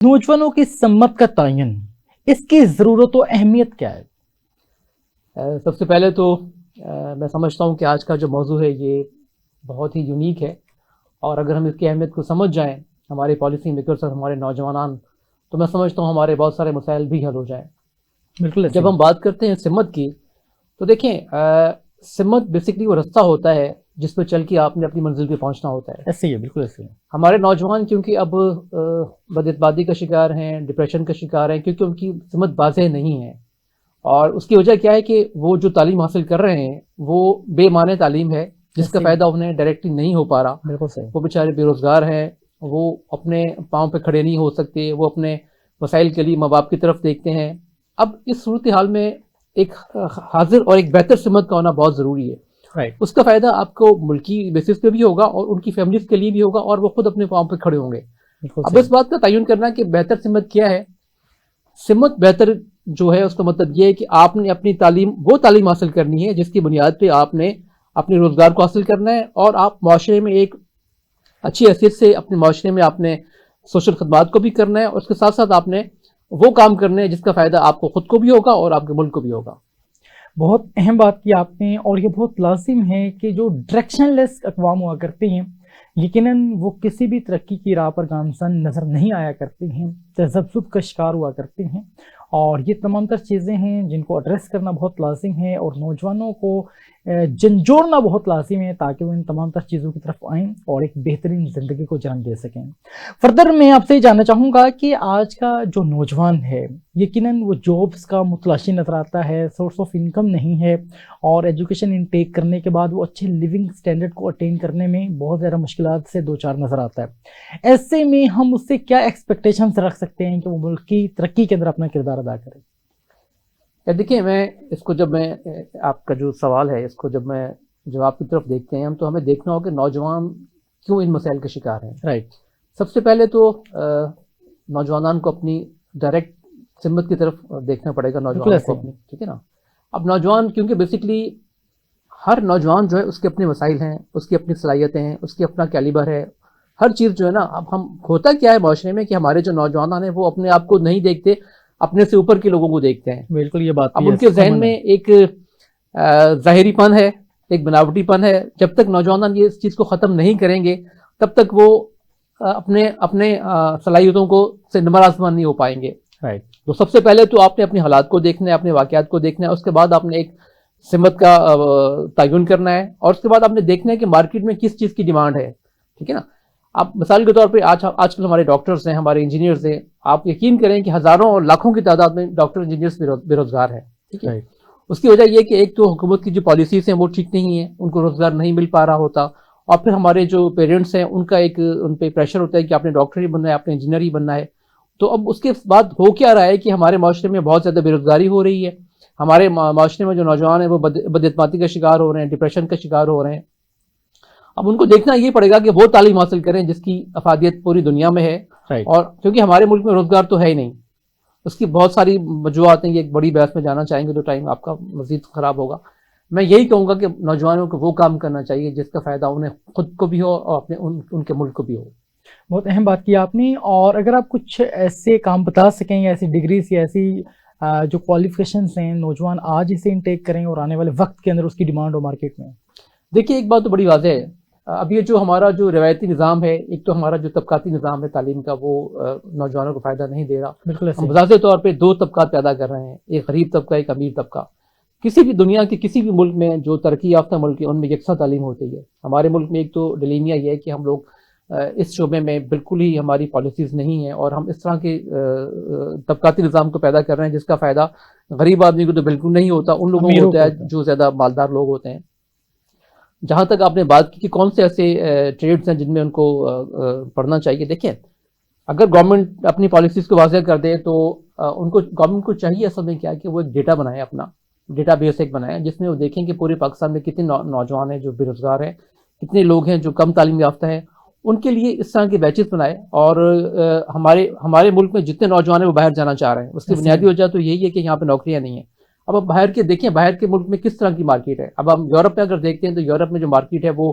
نوجوانوں کی سمت کا تعین، اس کی ضرورت و اہمیت کیا ہے؟ سب سے پہلے تو میں سمجھتا ہوں کہ آج کا جو موضوع ہے یہ بہت ہی یونیک ہے، اور اگر ہم اس کی اہمیت کو سمجھ جائیں، ہمارے پالیسی میکرز اور ہمارے نوجوانان، تو میں سمجھتا ہوں ہمارے بہت سارے مسائل بھی حل ہو جائیں۔ بالکل جب ہم بات کرتے ہیں سمت کی، تو دیکھیں سمت بیسکلی وہ رستہ ہوتا ہے جس پہ چل کے آپ نے اپنی منزل پہ پہنچنا ہوتا ہے۔ ایسے ہی ہے، بالکل ایسے ہی ہے۔ ہمارے نوجوان کیونکہ اب بداعتمادی کا شکار ہیں، ڈپریشن کا شکار ہیں، کیونکہ ان کی سمت واضح نہیں ہے، اور اس کی وجہ کیا ہے کہ وہ جو تعلیم حاصل کر رہے ہیں وہ بے معنی تعلیم ہے جس کا فائدہ انہیں ڈائریکٹلی نہیں ہو پا رہا۔ بالکل صحیح۔ وہ بیچارے بے روزگار ہیں، وہ اپنے پاؤں پہ کھڑے نہیں ہو سکتے، وہ اپنے وسائل کے لیے ماں باپ کی طرف دیکھتے ہیں۔ اب اس صورتحال میں ایک حاضر اور ایک بہتر سمت کا ہونا بہت ضروری ہے۔ اس کا فائدہ آپ کو ملکی بیسس پہ بھی ہوگا اور ان کی فیملیز کے لیے بھی ہوگا، اور وہ خود اپنے پاؤں پہ کھڑے ہوں گے۔ اب اس بات کا تعین کرنا کہ بہتر سمت کیا ہے۔ سمت بہتر جو ہے اس کا مطلب یہ ہے کہ آپ نے اپنی تعلیم، وہ تعلیم حاصل کرنی ہے جس کی بنیاد پہ آپ نے اپنے روزگار کو حاصل کرنا ہے، اور آپ معاشرے میں ایک اچھی حیثیت سے اپنے معاشرے میں آپ نے سوشل خدمات کو بھی کرنا ہے، اور اس کے ساتھ ساتھ آپ نے وہ کام کرنے ہیں جس کا فائدہ آپ کو خود کو بھی ہوگا اور آپ کے ملک کو بھی ہوگا۔ بہت اہم بات کی آپ نے، اور یہ بہت لازم ہے کہ جو ڈائریکشن لیس اقوام ہوا کرتے ہیں یقیناً وہ کسی بھی ترقی کی راہ پر گامزن نظر نہیں آیا کرتے ہیں، تذبذب کا شکار ہوا کرتے ہیں، اور یہ تمام تر چیزیں ہیں جن کو ایڈریس کرنا بہت لازم ہے، اور نوجوانوں کو جھنجھوڑنا بہت لازم ہے تاکہ وہ ان تمام تر چیزوں کی طرف آئیں اور ایک بہترین زندگی کو جنم دے سکیں۔ فردر میں آپ سے یہ جاننا چاہوں گا کہ آج کا جو نوجوان ہے یقیناً وہ جابس کا متلاشی نظر آتا ہے، سورس آف انکم نہیں ہے، اور ایجوکیشن انٹیک کرنے کے بعد وہ اچھے لیونگ سٹینڈرڈ کو اٹین کرنے میں بہت زیادہ مشکلات سے دوچار نظر آتا ہے۔ ایسے میں ہم اس سے کیا ایکسپیکٹیشنز رکھ سکتے ہیں کہ وہ ملک کی ترقی کے اندر اپنا کردار ادا کرے؟ دیکھیں، میں اس کو جب میں آپ کا جو سوال ہے اس کو جب میں جواب کی طرف دیکھتے ہیں ہم، تو ہمیں دیکھنا ہو کہ نوجوان کیوں ان مسائل کا شکار ہیں۔ سب سے پہلے تو نوجوانان کو اپنی ڈائریکٹ سمت کی طرف دیکھنا پڑے گا، نوجوان کو اپنی، ٹھیک ہے نا۔ اب نوجوان کیونکہ بیسکلی ہر نوجوان جو ہے اس کے اپنے وسائل ہیں، اس کی اپنی صلاحیتیں ہیں، اس کی اپنا کیلیبر ہے، ہر چیز جو ہے نا۔ اب ہم ہوتا کیا ہے معاشرے میں کہ ہمارے جو نوجوان ہیں وہ اپنے آپ کو نہیں دیکھتے، اپنے سے اوپر کے لوگوں کو دیکھتے ہیں۔ بالکل یہ بات اب ان کے ذہن میں ایک ظاہری پن ہے، ایک بناوٹی پن ہے۔ جب تک نوجوان یہ اس چیز کو ختم نہیں کریں گے تب تک وہ اپنے صلاحیتوں کو سے نمبر آسمان نہیں ہو پائیں گے۔ تو سب سے پہلے تو آپ نے اپنے حالات کو دیکھنا ہے، اپنے واقعات کو دیکھنا ہے، اس کے بعد آپ نے ایک سمت کا تعین کرنا ہے، اور اس کے بعد آپ نے دیکھنا ہے کہ مارکیٹ میں کس چیز کی ڈیمانڈ ہے، ٹھیک ہے نا۔ آپ مثال کے طور پہ آج کل ہمارے ڈاکٹرز ہیں، ہمارے انجینئرز ہیں، آپ یقین کریں کہ ہزاروں اور لاکھوں کی تعداد میں ڈاکٹر انجینئرز بے روزگار ہیں، ٹھیک ہے۔ اس کی وجہ یہ کہ ایک تو حکومت کی جو پالیسیز ہیں وہ ٹھیک نہیں ہیں، ان کو روزگار نہیں مل پا رہا ہوتا، اور پھر ہمارے جو پیرنٹس ہیں ان کا ان پہ پریشر ہوتا ہے کہ آپ نے ڈاکٹر ہی بننا ہے، آپ نے انجینئر ہی بننا ہے۔ تو اب اس کے بعد ہو کیا رہا ہے کہ ہمارے معاشرے میں بہت زیادہ بے روزگاری ہو رہی ہے، ہمارے معاشرے میں جو نوجوان ہیں وہ بداعتمادی کا شکار ہو رہے ہیں، ڈپریشن کا شکار ہو رہے ہیں۔ اب ان کو دیکھنا یہ پڑے گا کہ وہ تعلیم حاصل کریں جس کی افادیت پوری دنیا میں ہے، اور کیونکہ ہمارے ملک میں روزگار تو ہے ہی نہیں، اس کی بہت ساری وجوہات ہیں، یہ ایک بڑی بحث میں جانا چاہیں گے تو ٹائم آپ کا مزید خراب ہوگا۔ میں یہی کہوں گا کہ نوجوانوں کو وہ کام کرنا چاہیے جس کا فائدہ انہیں خود کو بھی ہو اور ان کے ملک کو بھی ہو۔ بہت اہم بات کی آپ نے، اور اگر آپ کچھ ایسے کام بتا سکیں یا ایسی ڈگریز یا ایسی جو کوالیفیکیشنز ہیں نوجوان آج اسے انٹیک کریں اور آنے والے وقت کے اندر اس کی ڈیمانڈ ہو مارکیٹ میں۔ دیکھیے، ایک بات تو بڑی واضح ہے، اب یہ جو ہمارا جو روایتی نظام ہے، ایک تو ہمارا جو طبقاتی نظام ہے تعلیم کا، وہ نوجوانوں کو فائدہ نہیں دے رہا۔ بالکل ہم بذات طور پہ دو طبقات پیدا کر رہے ہیں، ایک غریب طبقہ، ایک امیر طبقہ۔ کسی بھی دنیا کے کسی بھی ملک میں جو ترقی یافتہ ملک ہے ان میں یکساں تعلیم ہوتی ہے۔ ہمارے ملک میں ایک تو ڈیلیمیا یہ ہے کہ ہم لوگ اس شعبے میں بالکل ہی ہماری پالیسیز نہیں ہیں، اور ہم اس طرح کے طبقاتی نظام کو پیدا کر رہے ہیں جس کا فائدہ غریب آدمی کو تو بالکل نہیں ہوتا، ان لوگوں کو ہوتا ہے جو زیادہ مالدار لوگ ہوتے ہیں۔ جہاں تک آپ نے بات کی کہ کون سے ایسے ٹریڈز ہیں جن میں ان کو پڑھنا چاہیے، دیکھیں اگر گورنمنٹ اپنی پالیسیز کو واضح کر دے تو گورنمنٹ کو چاہیے اصل میں کیا کہ وہ ایک ڈیٹا بنائے، اپنا ڈیٹا بیس ایک بنائے جس میں وہ دیکھیں کہ پورے پاکستان میں کتنے نوجوان ہیں جو بے روزگار ہیں، کتنے لوگ ہیں جو کم تعلیم یافتہ ہیں، ان کے لیے اس طرح کے بیچز بنائے۔ اور ہمارے ملک میں جتنے نوجوان ہیں وہ باہر جانا چاہ رہے ہیں، اس کی بنیادی وجہ تو یہی ہے کہ یہاں پہ نوکریاں نہیں ہیں۔ اب باہر کے دیکھیں، باہر کے ملک میں کس طرح کی مارکیٹ ہے۔ اب ہم یورپ میں اگر دیکھتے ہیں تو یورپ میں جو مارکیٹ ہے وہ